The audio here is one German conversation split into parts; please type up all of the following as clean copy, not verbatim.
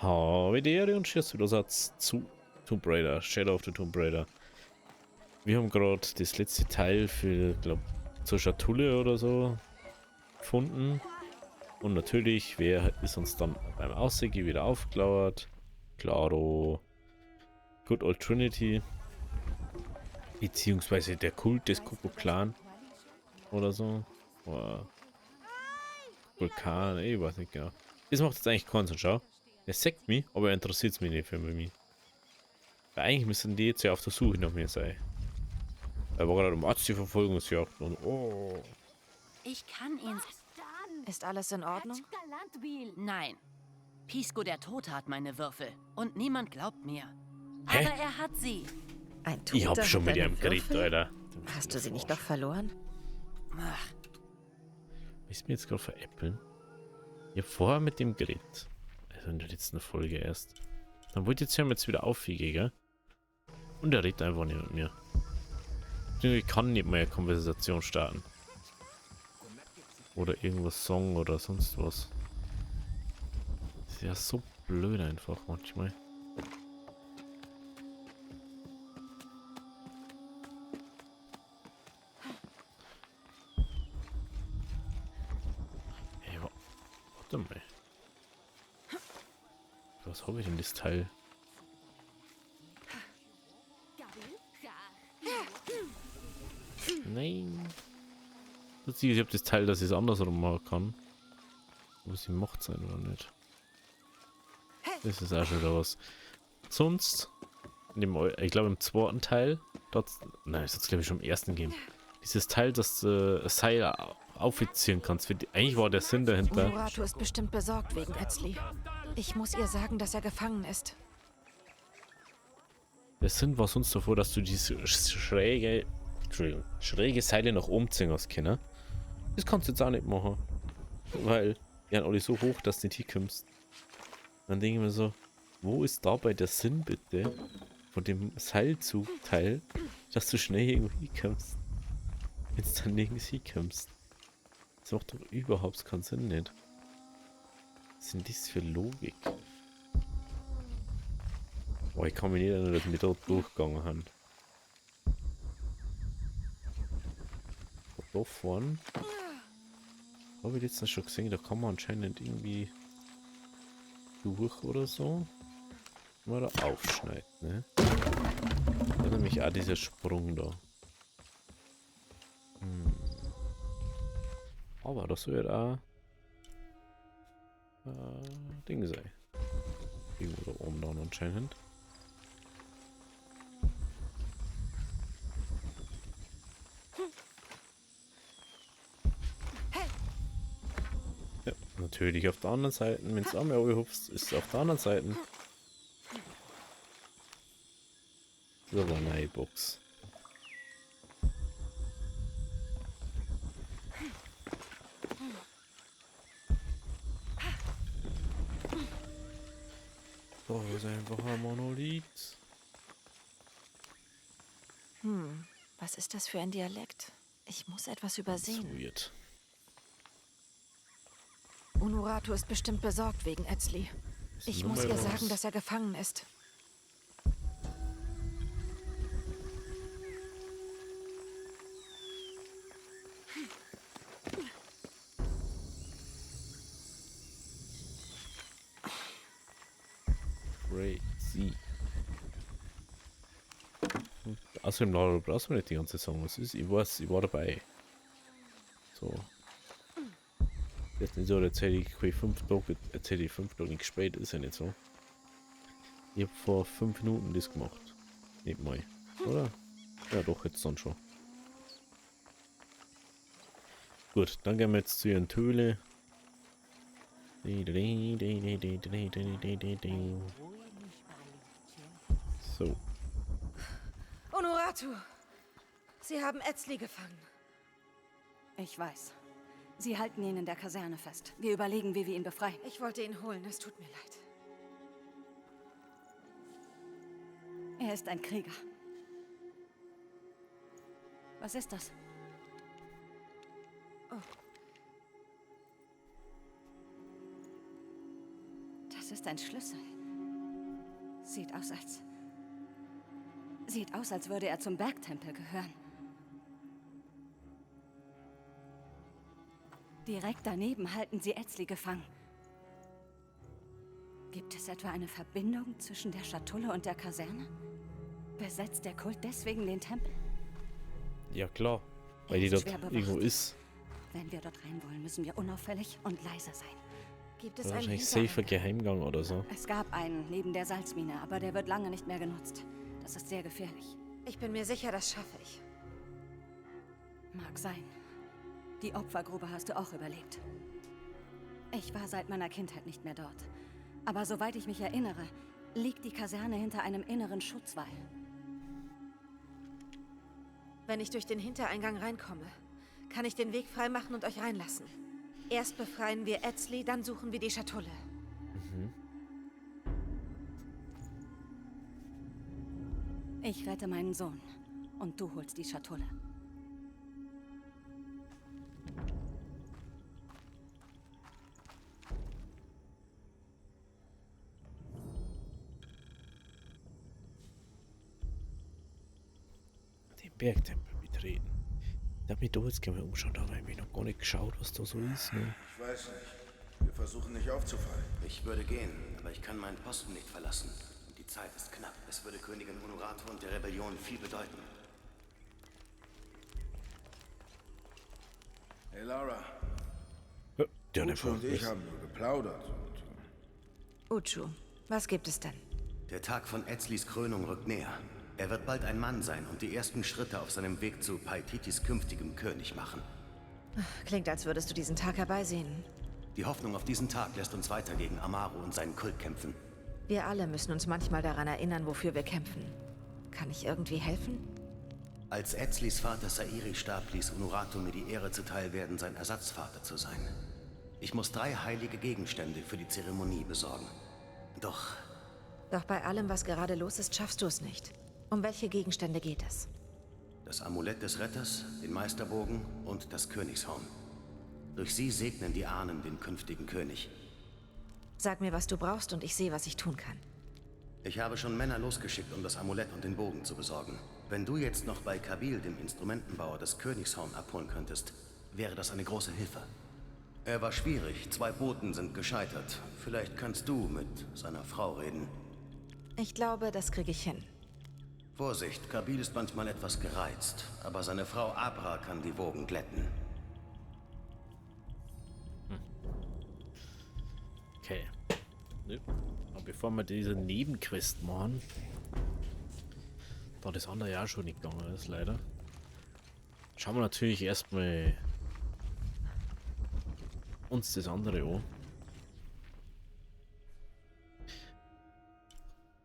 Hallo und Tschüss wieder Satz zu Tomb Raider, Shadow of the Tomb Raider. Wir haben gerade das letzte Teil für, glaube zur Schatulle oder so gefunden. Und natürlich, wer ist uns dann beim Aussehen wieder aufgelauert? Claro. Good Old Trinity. Beziehungsweise der Kult des Kuckuck Clan oder so. Oder Vulkan, ich weiß nicht genau. Das macht jetzt eigentlich keinen Sinn, schau. Er sagt mich, aber er interessiert mich nicht für mich. Weil eigentlich müssen die jetzt ja auf der Suche nach mir sein. Er war gerade im Arzt die Verfolgungsjagd und oh. Ich kann ihn... Ist alles in Ordnung? Nein. Pisco der Tote hat meine Würfel. Und niemand glaubt mir. Hä? Aber er hat sie. Ein Ich Toter hab schon hat mit deine ihm geredet, Würfel? Alter. Hast du sie nicht doch verloren? Ach, Willst du mir jetzt gerade veräppeln? Ich hab vorher mit dem geredet. Also in der letzten Folge erst. Dann wollte ich jetzt wieder aufwiegen, gell? Und er redet einfach nicht mit mir. Ich kann nicht mehr eine Konversation starten. Oder irgendwas Song oder sonst was. Das ist ja so blöd einfach manchmal. Hey, warte mal. Was habe ich denn das Teil? Nein. Ich habe das Teil, dass ich es andersrum machen kann. Aber sie macht sein oder nicht. Das ist auch schon wieder was. Sonst, ich glaube im zweiten Teil, dort, nein, das ist glaube ich schon im ersten Game. Dieses Teil, dass du ein Seil aufziehen kannst. Eigentlich war der Sinn dahinter. Unuratu ist bestimmt besorgt wegen Etzli. Ich muss ihr sagen, dass er gefangen ist. Der Sinn war sonst davor, dass du diese schräge Seile nach oben ziehen hast können. Das kannst du jetzt auch nicht machen. Weil die sind alle so hoch, dass du nicht hinkommst. Dann denke ich mir so, wo ist dabei der Sinn bitte von dem Seilzugteil, dass du schnell irgendwo hinkommst? Wenn du dann nirgends hinkommst. Das macht doch überhaupt keinen Sinn nicht. Was sind das für Logik? Boah, ich kann mich nicht erinnern, dass wir dort durchgegangen haben. Da vorne habe ich jetzt schon gesehen, da kann man anscheinend irgendwie durch oder so. Mal da aufschneiden, ne? Da ist nämlich auch dieser Sprung da. Aber das wird auch Ding sein. Irgendwo da oben dann anscheinend. Ja, natürlich auf der anderen Seite, wenn es einmal hupst, ist es auf der anderen Seite. So war eine neue Box. Da ist einfach ein Monolith. Was ist das für ein Dialekt? Ich muss etwas übersehen. Weird. Unuratu ist bestimmt besorgt wegen Etzli. Ich muss ihr sagen, dass er gefangen ist. Crazy. Außerdem Laura brauchst du nicht die ganze Song. Was ist? Ich weiß, ich war dabei. So. Jetzt nicht so, erzähle ich 5 Tage, erzähle ich 5 Tage spät, ist ja nicht so. Ich habe vor 5 Minuten das gemacht. Nicht mal. Oder? Ja doch, jetzt dann schon. Gut, dann gehen wir jetzt zu ihren Töle. So. Unuratu! Sie haben Etzli gefangen. Ich weiß. Sie halten ihn in der Kaserne fest. Wir überlegen, wie wir ihn befreien. Ich wollte ihn holen, es tut mir leid. Er ist ein Krieger. Was ist das? Oh. Das ist ein Schlüssel. Sieht aus, als würde er zum Bergtempel gehören. Direkt daneben halten sie Ezli gefangen. Gibt es etwa eine Verbindung zwischen der Schatulle und der Kaserne? Besetzt der Kult deswegen den Tempel? Ja klar, weil die dort irgendwo ist. Wenn wir dort rein wollen, müssen wir unauffällig und leise sein. Gibt es Oder einen wahrscheinlich Hintereingang? safer Geheimgang oder so. Es gab einen neben der Salzmine, aber der wird lange nicht mehr genutzt. Das ist sehr gefährlich. Ich bin mir sicher, das schaffe ich. Mag sein. Die Opfergrube hast du auch überlebt. Ich war seit meiner Kindheit nicht mehr dort. Aber soweit ich mich erinnere, liegt die Kaserne hinter einem inneren Schutzwall. Wenn ich durch den Hintereingang reinkomme, kann ich den Weg freimachen und euch reinlassen. Erst befreien wir Ezli, dann suchen wir die Schatulle. Ich rette meinen Sohn. Und du holst die Schatulle. Den Bergtempel betreten. Ich hab mich da jetzt gerne mal umschauen, da habe ich noch gar nicht geschaut, was da so ist. Ne? Ich weiß nicht. Wir versuchen nicht aufzufallen. Ich würde gehen, aber ich kann meinen Posten nicht verlassen. Und die Zeit ist knapp. Es würde Königin Honorato und der Rebellion viel bedeuten. Hey Lara, Ja, der Ucho und ich ist. haben nur geplaudert. Uchu, was gibt es denn? Der Tag von Ezlis Krönung rückt näher. Er wird bald ein Mann sein und die ersten Schritte auf seinem Weg zu Paititis künftigem König machen. Klingt, als würdest du diesen Tag herbeisehen. Die Hoffnung auf diesen Tag lässt uns weiter gegen Amaru und seinen Kult kämpfen. Wir alle müssen uns manchmal daran erinnern, wofür wir kämpfen. Kann ich irgendwie helfen? Als Ezlis Vater Sairi starb, ließ Honorato mir die Ehre zuteil werden, sein Ersatzvater zu sein. Ich muss 3 heilige Gegenstände für die Zeremonie besorgen. Doch Doch bei allem, was gerade los ist, schaffst du es nicht. Um welche Gegenstände geht es? das Amulett des Retters, den Meisterbogen und das Königshorn. Durch sie segnen die Ahnen den künftigen König. Sag mir, was du brauchst und ich sehe, was ich tun kann. Ich habe schon Männer losgeschickt, um das Amulett und den Bogen zu besorgen. Wenn du jetzt noch bei Kabil, dem Instrumentenbauer, das Königshorn abholen könntest, wäre das eine große Hilfe. Er war schwierig, 2 Boten sind gescheitert. Vielleicht kannst du mit seiner Frau reden. Ich glaube, das kriege ich hin. Vorsicht, Kabil ist manchmal etwas gereizt, aber seine Frau Abra kann die Wogen glätten. Okay. Nö. Aber bevor wir diese Nebenquest machen, da das andere ja schon nicht gegangen ist, leider, schauen wir natürlich erstmal uns das andere an.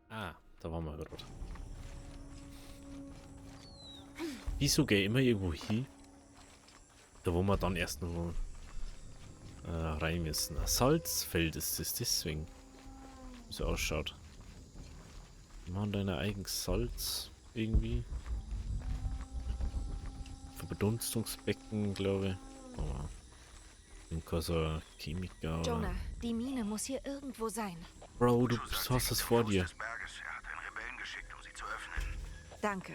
Ah, da waren wir gerade. Wieso gehe ich immer irgendwo hin? Da wo wir dann erst noch rein müssen. Ein Salzfeld ist das deswegen. Wie so ausschaut. Wir machen da ein eigenes Salz irgendwie. Verdunstungsbecken, glaube ich. Aber ich bin so ein Chemiker. Oder? Jonah, die Mine muss hier irgendwo sein. Bro, du hast das vor dir. Er hat einen Rebellen geschickt, um sie zu öffnen. Danke.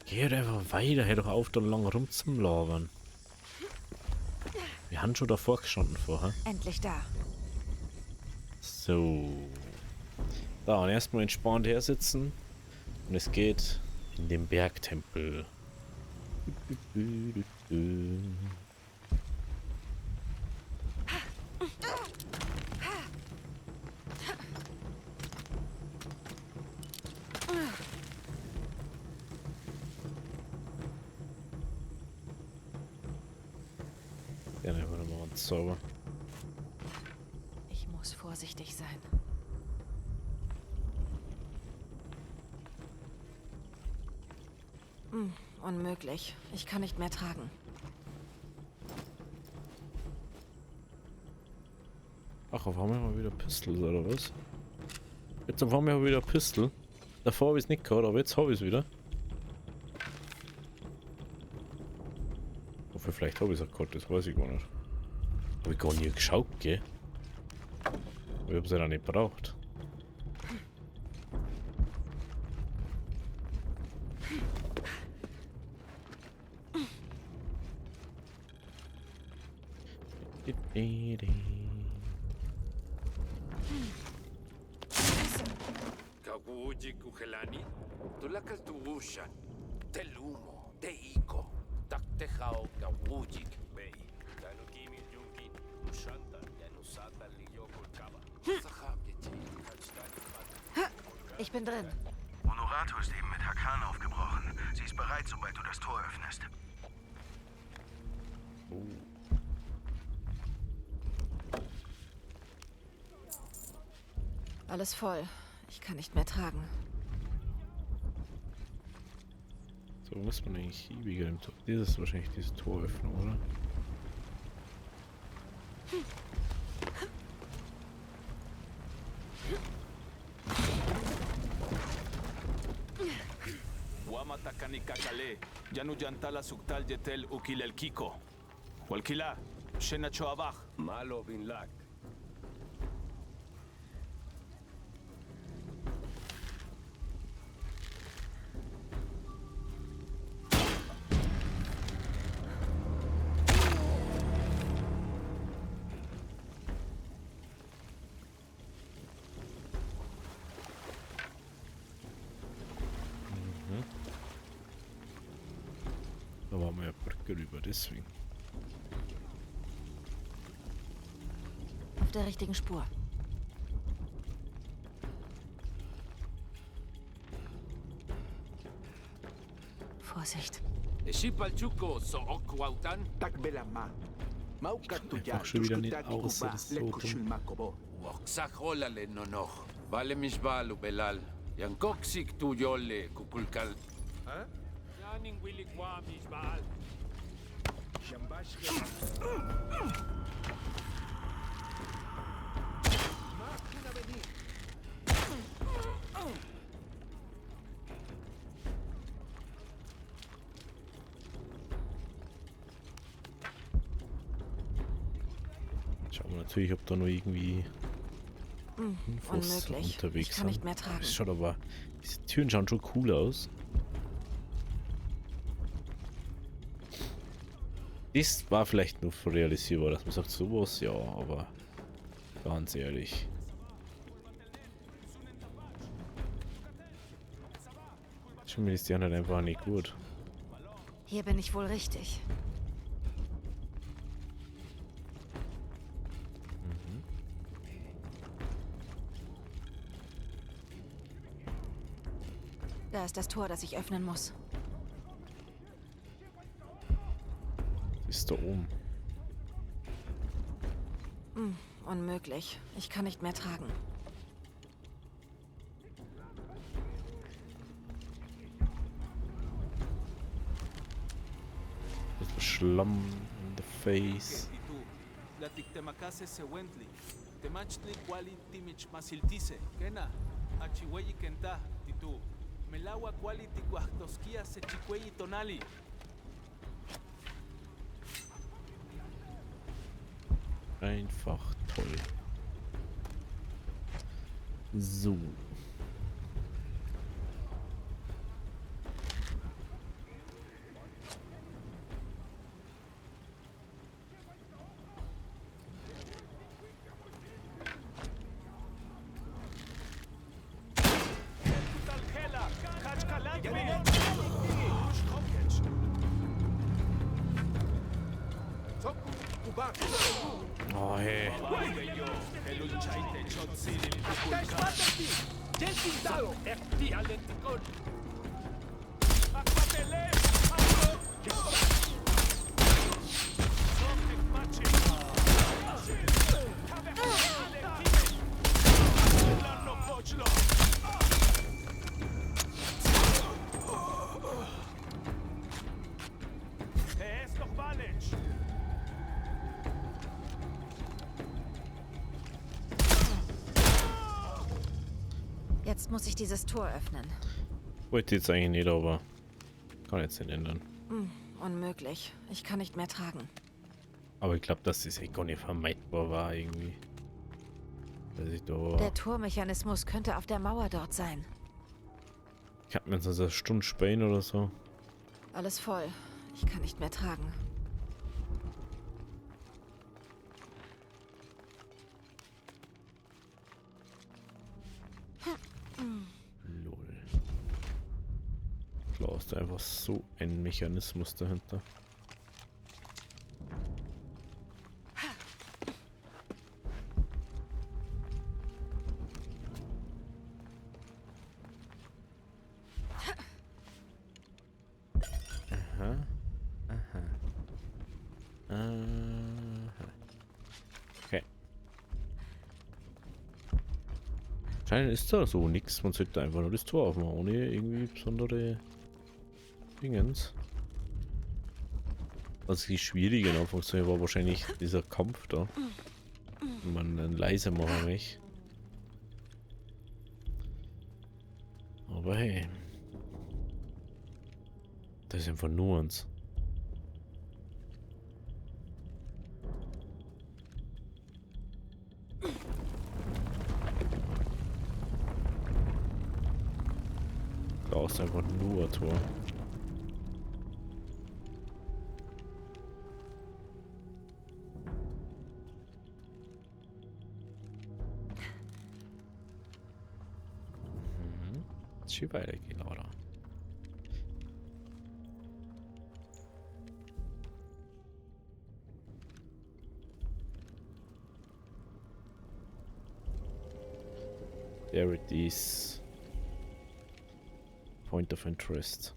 Geh halt einfach weiter, hör doch auf, da lang rumzulabern. Wir haben schon davor gestanden vorher. Endlich da. So. Da, und erstmal entspannt her sitzen. Und es geht in den Bergtempel. Ja, dann machen wir mal einen Zauber. Ich muss vorsichtig sein. Unmöglich. Ich kann nicht mehr tragen. Ach, auf einmal haben wir wieder Pistols, oder was? Jetzt auf einmal haben wir wieder Pistol. Davor habe ich es nicht gehabt, aber jetzt habe ich es wieder. Oder vielleicht habe ich es auch gehabt, das weiß ich gar nicht. Habe ich gar nie geschaut, gell? Ich habe sie ja nicht braucht. Kawuji kuhelani, tulakal tuushan, telumo, teiko, taktejao kawujik, bei, tanukimi yunkin, ushanta, yanusata liyokulkaba, sahabyechi, hajtani. Ich bin drin. Honorato ist eben mit Hakan aufgebrochen. Sie ist bereit, sobald du das Tor öffnest. Alles voll. Ich kann nicht mehr tragen. So muss man eigentlich hier im Tor. Dieses ist wahrscheinlich diese Toröffnung, oder? Wamatakani kakale, yanu yantala suktal yetel ukilel kiko. Walkila, shena choabach. Malo bin lak. Da waren wir ja Brücke rüber, deswegen. Auf der richtigen Spur. Vorsicht. Eshipalchuko so okwautan. Takbelama. Einfach schon wieder nicht außer das so dumm. Woksacholale nonoch. Vale misbalu belal. Yankoksik tu yole kukulkal. Yaning wilik wa misbal. Schauen wir natürlich, ob da noch irgendwie Infos Unmöglich. unterwegs Ich kann nicht sind. mehr tragen. Das schaut aber, diese Türen schauen schon cool aus. Das war vielleicht nur realisierbar, dass man sagt, sowas, ja, aber ganz ehrlich. Schon ist die anderen einfach nicht gut. Hier bin ich wohl richtig. Da ist das Tor, das ich öffnen muss. Ist da oben. Unmöglich. Ich kann nicht mehr tragen. Bisschen Schlamm in the face. La tiktemakase se wentli. Temachli kwali timich masiltise. Kena. Achiweyi kenta. Titu. Melawa kwali tikuahtoskia se chikweyi tonali. Einfach toll. So. Oh, hey. Jetzt muss ich dieses Tor öffnen. Wollte jetzt eigentlich nicht, aber kann jetzt nicht ändern. Unmöglich. Ich kann nicht mehr tragen. Aber ich glaube, dass das eh gar nicht vermeidbar war irgendwie. Dass ich da... Der Tormechanismus könnte auf der Mauer dort sein. Ich hab mir so eine Stunde Spähen oder so. Alles voll. Ich kann nicht mehr tragen. Lol. Klar ist da einfach so ein Mechanismus dahinter. Aha. Aha. Aha. Okay. Anscheinend ist da so nichts. Man sollte einfach nur das Tor aufmachen, ohne irgendwie besondere Dingens. Also die schwierige in Anführungszeichen war wahrscheinlich dieser Kampf da. Wenn man einen leise machen möchte. Aber hey. Das ist einfach nur uns. Da ist einfach nur ein Tor. Jetzt schon weitergehen, oder? There it is. Point of interest.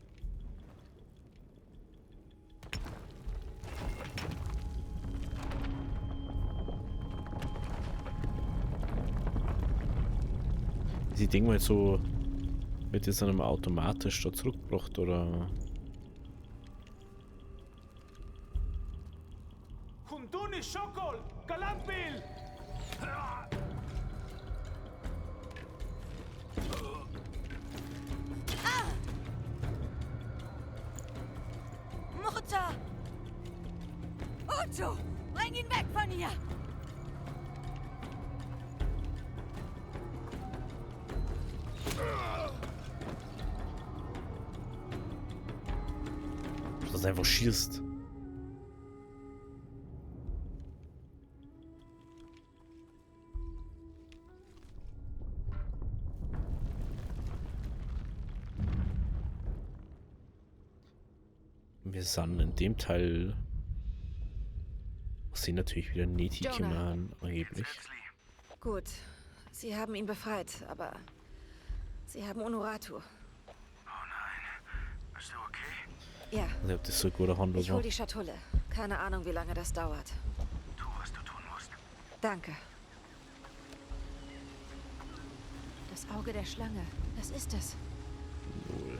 Ich denke mal so, wird jetzt einem automatisch da zurückgebracht oder? Kunduni Shokol! Kalampil! Mutter! Otto! Bring ihn weg von hier! Das einfach schießt. Wir sind in dem Teil sehen natürlich wieder Neti-Kimmern angeblich. Gut. Sie haben ihn befreit, aber Sie haben Honoratu. Oh nein. Bist du okay? Ja, Also, ob das so eine gute Handlung ich hol war. die Schatulle. Keine Ahnung, wie lange das dauert. Tu, was du tun musst. Danke. Das Auge der Schlange. Das ist es. Wohl.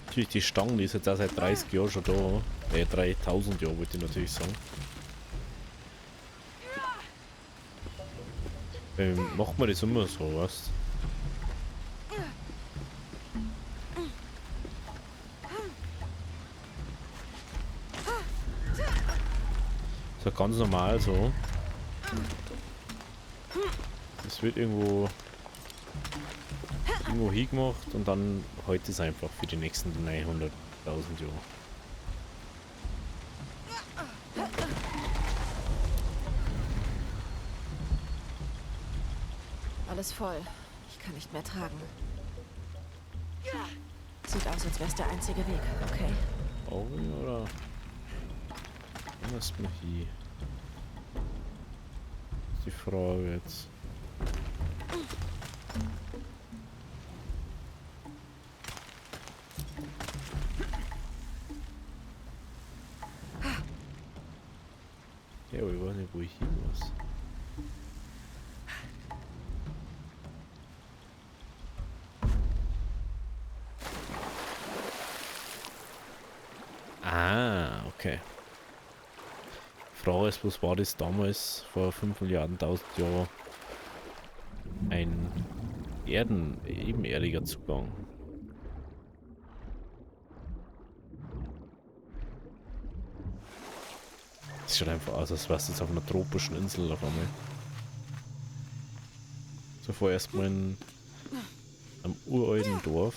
Natürlich, die Stange die ist jetzt auch seit 30 Jahren schon da. 3000 Jahre wollte ich natürlich sagen. Macht man das immer so, was? So ganz normal so. Das wird irgendwo hingemacht und dann heute ist einfach für die nächsten 900.000 Jahre. Alles voll. Ich kann nicht mehr tragen. Sieht aus, als wäre es der einzige Weg, okay? Augen oder? Was mir hier? Ist die Frage jetzt. Ja, aber ich weiß nicht, wo ich hin muss. Frage ist, was war das damals vor 5 Milliarden, 1000 Jahren ein ebenerdiger Zugang? Das schaut einfach aus, als wärst du jetzt auf einer tropischen Insel auf einmal. So vorerst mal in einem uralten Dorf.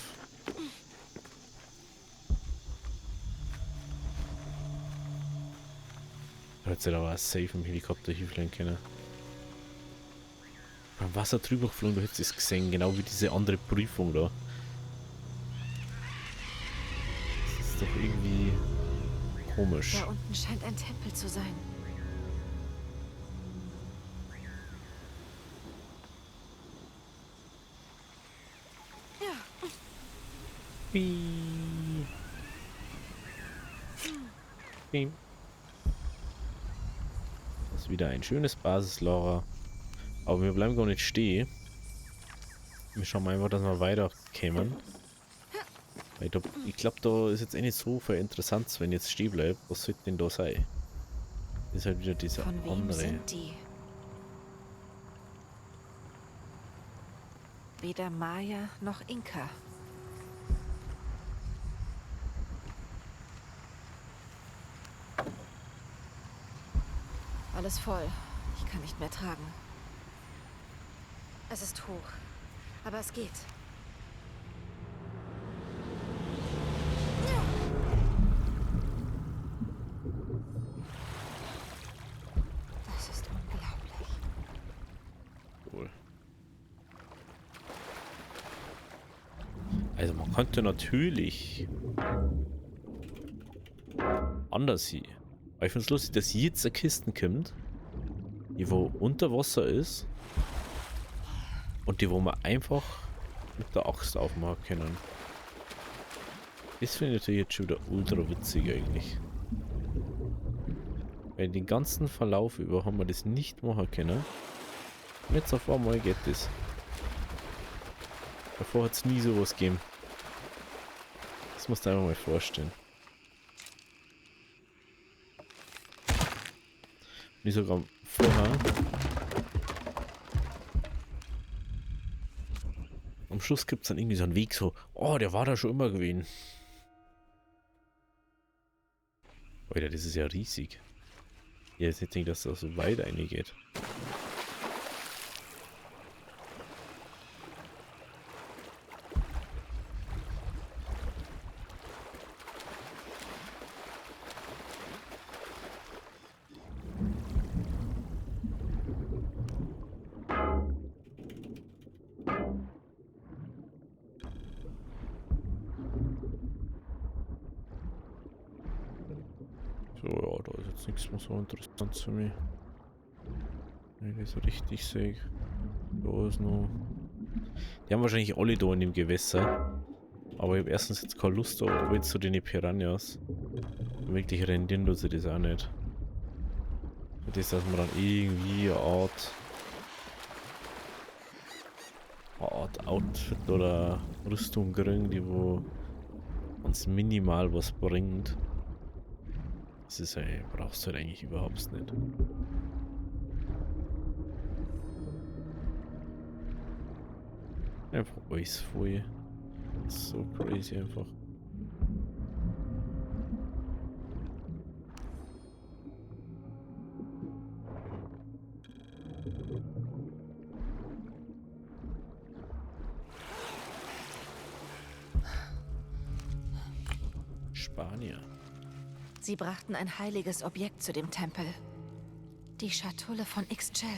Da hätte sich aber auch safe im Helikopter hinfliegen können. Beim Wasser drüber geflogen, du hättest es gesehen, genau wie diese andere Prüfung da. Das ist doch irgendwie komisch. Da unten scheint ein Tempel zu sein. Bing. Das ist wieder ein schönes Basislager. Aber wir bleiben gar nicht stehen. Wir schauen mal einfach, dass wir weiterkommen. Weil ich glaube, da ist jetzt eh nicht so viel interessant, wenn ich jetzt stehen bleibe. Was sollte denn da sein? Das ist halt wieder dieser Von wem andere. sind die? Weder Maya noch Inka. Alles voll. Ich kann nicht mehr tragen. Es ist hoch. Aber es geht. Das ist unglaublich. Cool. Also man könnte natürlich anders hier. Aber ich finde es lustig, dass jetzt eine Kiste kommt, die wo unter Wasser ist und die wo man einfach mit der Axt aufmachen können. Das finde ich natürlich jetzt schon wieder ultra witzig eigentlich. Weil den ganzen Verlauf über haben wir das nicht machen können. Und jetzt auf einmal geht das. Davor hat es nie sowas gegeben. Das musst du einfach mal vorstellen. Wie sogar vorher. Am Schluss gibt es dann irgendwie so einen Weg so, oh, der war da schon immer gewesen. Alter, das ist ja riesig. Ja, jetzt nicht denke, dass das so weit reingeht. So, ja, da ist jetzt nichts mehr so interessant für mich. Wenn ich das so richtig sehe. Da ist noch. Die haben wahrscheinlich alle da in dem Gewässer. Aber ich habe erstens jetzt keine Lust auf jetzt so den Piranhas. Wirklich rendieren tut sie das auch nicht. Für das, dass man dann irgendwie eine Art Outfit oder Rüstung kriegen, die wo uns minimal was bringt. Das ist halt, brauchst du halt eigentlich überhaupt nicht. Einfach alles voll. So crazy einfach. Spanier. Sie brachten ein heiliges Objekt zu dem Tempel. Die Schatulle von Ixchel.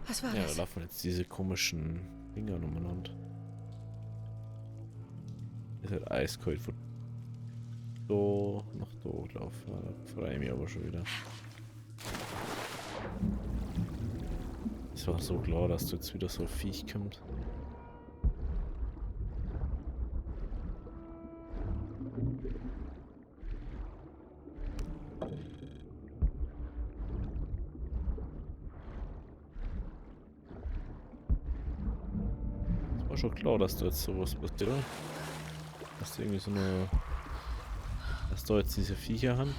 Was war Ja, da das? laufen jetzt diese komischen Dinger umeinander. Ist halt eiskalt von da nach da laufen. Da freue ich mich aber schon wieder. Es war so klar, dass da jetzt wieder so ein Viech kommt. War schon klar, dass da jetzt sowas passiert, oder? Dass da irgendwie so eine. Dass da jetzt diese Viecher haben.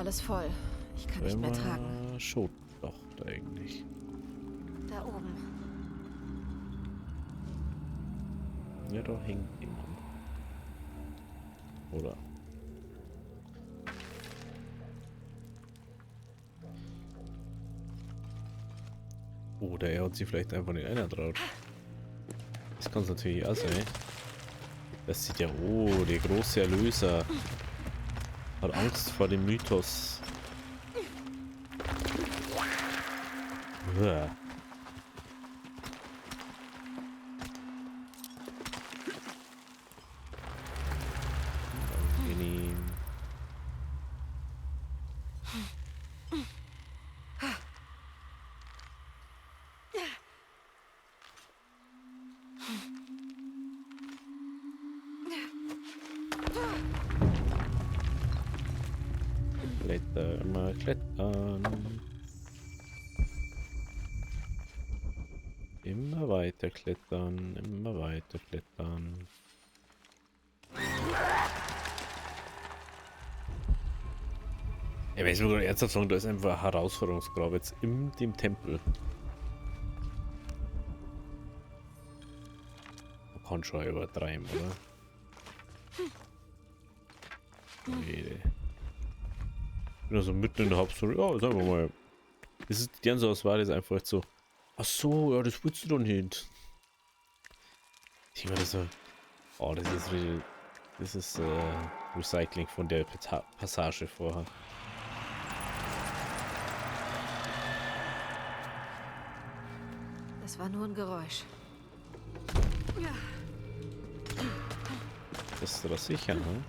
Alles voll. Ich kann nicht mehr tragen. Schon doch eigentlich. Da oben. Ja, da hängt jemand. Oder? Oder er hat sich vielleicht einfach nicht eintraut. Das kann es natürlich auch sein. Das sieht ja, oh, der große Erlöser hat Angst vor dem Mythos. Uah. Angenehm. Kletter, immer klettern. Immer weiter klettern, immer weiter klettern. Ja, wenn ich mir ernsthaft sagen, da ist einfach ein Herausforderungsgrab jetzt in dem Tempel. Man kann schon übertreiben, oder? Nee. Ich bin also mitten in der Hauptstory. Ja, sagen wir mal. Das ist die ganze Auswahl ist einfach so. Ach so, ja, das willst du doch nicht. Ich meine so. Oh, das ist real. Das ist Recycling von der Passage vorher. Das war nur ein Geräusch. Das ist doch sicher, ne?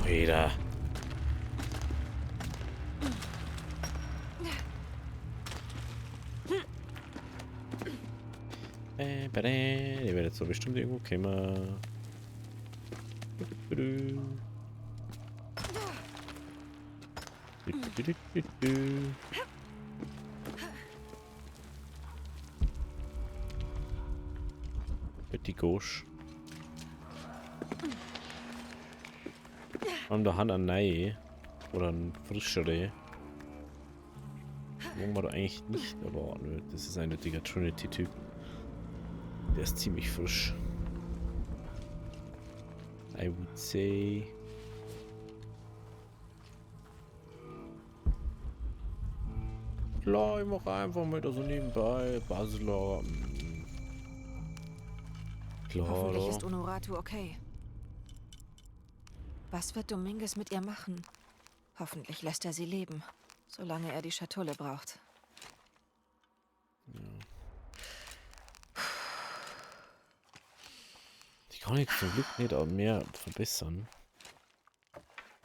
Wieder. Die wird jetzt so bestimmt irgendwo kommen. Petit Gauche. Haben da Hand an Nei oder ein frischere. Wo man da eigentlich nicht erwarten wird. Das ist ein nötiger Trinity-Typ. Der ist ziemlich frisch. I would say. Klar, ich mache einfach mal da so nebenbei. Basler. Klar. Hoffentlich ist Honoratu okay. Was wird Dominguez mit ihr machen? Hoffentlich lässt er sie leben, solange er die Schatulle braucht. Ja. Die kann ich zum Glück nicht auch mehr verbessern.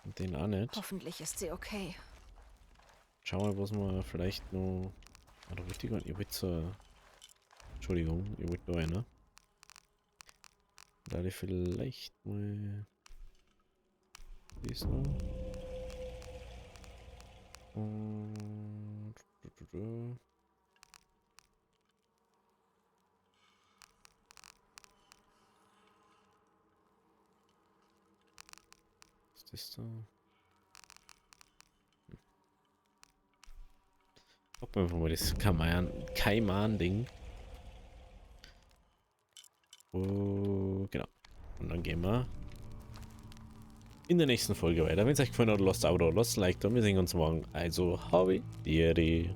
Und den auch nicht. Hoffentlich ist sie okay. Schauen wir mal, was wir vielleicht noch. Oder richtig, ihr wollt zur. Entschuldigung, ihr wollt noch einer. Da ich vielleicht mal. Dies noch. Und. Was ist das da? Gucken wir einfach mal das Kaiman-Ding. Oh, genau. Und dann gehen wir in der nächsten Folge weiter. Wenn es euch gefallen hat, lasst ein Abo, lasst ein Like da. Wir sehen uns morgen. Also, Hobby, Dieri.